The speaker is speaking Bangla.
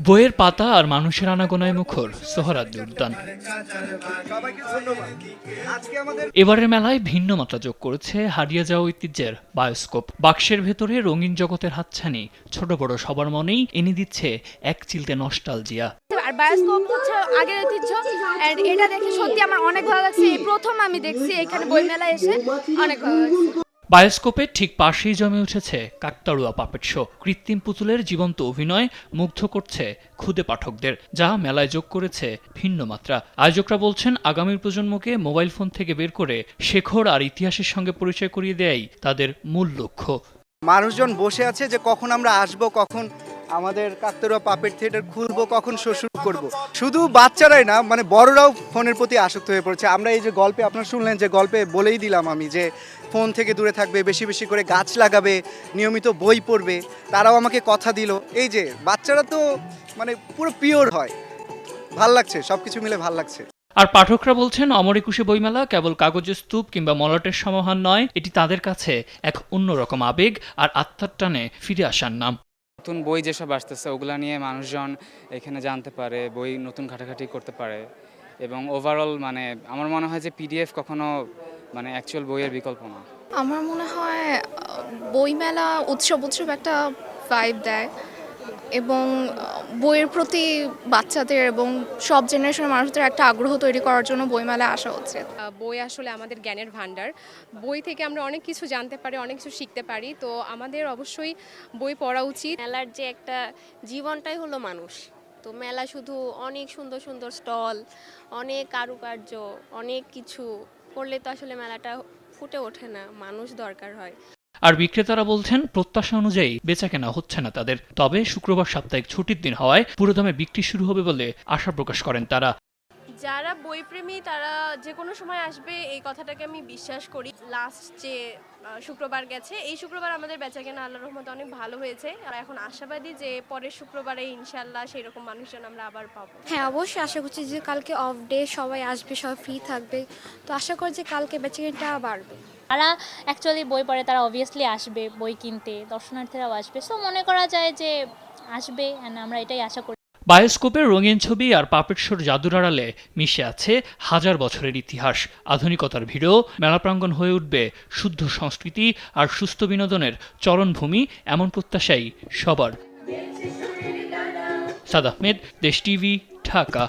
বইয়ের পাতা আর মানুষের আনাগোনায় মুখর সোহরাওয়ার্দী উদ্যান। এবারের মেলায় ভিন্ন মাত্রা যোগ করেছে হারিয়ে যাওয়া ঐতিহ্যের বায়োস্কোপ। বাক্সের ভেতরে রঙিন জগতের হাতছানি ছোট বড় সবার মনেই এনে দিচ্ছে এক চিলতে নস্টালজিয়া। আর বায়োস্কোপ হচ্ছে আগের ঐতিহ্য, এন্ড এটা দেখে সত্যি আমার অনেক ভালো লাগছে। এই প্রথম আমি দেখছি এখানে বইমেলায় এসে, অনেক ভালো লাগছে। বায়োস্কোপের ঠিক পাশেই জমে উঠেছে কাকতাড়ুয়া পাপেট শো। কৃত্রিম পুতুলের জীবন্ত অভিনয় মুগ্ধ করছে ক্ষুদে পাঠকদের, যা মেলায় যোগ করেছে ভিন্ন মাত্রা। আয়োজকরা বলছেন, আগামীর প্রজন্মকে মোবাইল ফোন থেকে বের করে শেখর আর ইতিহাসের সঙ্গে পরিচয় করিয়ে দেয়াই তাদের মূল লক্ষ্য। মানুষজন বসে আছে যে কখন আমরা আসবো, কখন আমাদের কাকতাড়ুয়া পাপেট থিয়েটার খুলবো, কখন শো শুরু করবো। শুধু বাচ্চারাই না, মানে বড়রাও ফোনের প্রতি আসক্ত হয়ে পড়েছে। আমরা এই যে গল্পে আপনারা শুনলেন, যে গল্পে বলেই দিলাম আমি যে ফোন থেকে দূরে থাকবে, বেশি বেশি করে গাছ লাগাবে, নিয়মিত বই পড়বে। তারাও আমাকে কথা দিল। এই যে বাচ্চারা তো মানে পুরো পিওর হয়। ভাল লাগছে, সবকিছু মিলে ভাল লাগছে। আর পাঠকরা বলছেন, অমর একুশে বইমেলা কেবল কাগজের স্তূপ কিংবা মলাটের সমাহার নয়, এটি তাদের কাছে এক অন্যরকম আবেগ আর আত্মার টানে ফিরে আসার নাম। নতুন বই যেসব আসতেছে ওগুলা নিয়ে মানুষজন এখানে জানতে পারে, বই নতুন ঘাটাঘাটি করতে পারে, এবং ওভারঅল মানে আমার মনে হয় যে পিডিএফ কখনো মানে অ্যাকচুয়াল বইয়ের বিকল্প না। আমার মনে হয় বইমেলা উৎসব একটা ভাইব দেয়, এবং বইয়ের প্রতি বাচ্চাদের এবং সব জেনারেশনের মানুষদের একটা আগ্রহ তৈরি করার জন্য বইমেলায় আসা উচিত। বই আসলে আমাদের জ্ঞানের ভাণ্ডার। বই থেকে আমরা অনেক কিছু জানতে পারি, অনেক কিছু শিখতে পারি। তো আমাদের অবশ্যই বই পড়া উচিত। মেলার যে একটা জীবনটাই হলো মানুষ। তো মেলা শুধু অনেক সুন্দর সুন্দর স্টল, অনেক কারুকার্য, অনেক কিছু করলে তো আসলে মেলাটা ফুটে ওঠে না, মানুষ দরকার হয়। আর বিক্রেতারা বলছেন, প্রত্যাশা অনুযায়ী বেচাকেনা হচ্ছে না তাদের। তবে শুক্রবার সাপ্তাহিক ছুটির দিন হওয়ায় পুরোদমে বিক্রি শুরু হবে বলে আশা প্রকাশ করেন তারা। যারা বইপ্রেমী তারা যে কোনো সময় আসবে, এই কথাটাকে আমি বিশ্বাস করি। লাস্ট যে শুক্রবার গেছে, এই শুক্রবার আমাদের বেচাকেনা আল্লাহর রহমতে অনেক ভালো হয়েছে। আর এখন আশাবাদী যে পরের শুক্রবারে ইনশাল্লাহ সেই রকম মানুষজন আমরা আবার পাবো। হ্যাঁ, অবশ্যই আশা করছি যে কালকে অফ ডে, সবাই আসবে, সবাই ফ্রি থাকবে। তো আশা করি যে কালকে বেচাকেনাটা বাড়বে। তারা অ্যাকচুয়ালি বই পড়ে, তারা অবভিয়াসলি আসবে বই কিনতে, দর্শনার্থীরাও আসবে। সো মনে করা যায় যে আসবে, অ্যান্ড আমরা এটাই আশা করি। বায়োস্কোপের রঙিন ছবি আর পাপেট শোর জাদুর আড়ালে মিশে আছে হাজার বছরের ইতিহাস। আধুনিকতার ভিড়েও মেলা প্রাঙ্গণ হয়ে উঠবে শুদ্ধ সংস্কৃতি আর সুস্থ বিনোদনের চরণভূমি, এমন প্রত্যাশাই সবার। সাদ আহমেদ, দেশ টিভি, ঢাকা।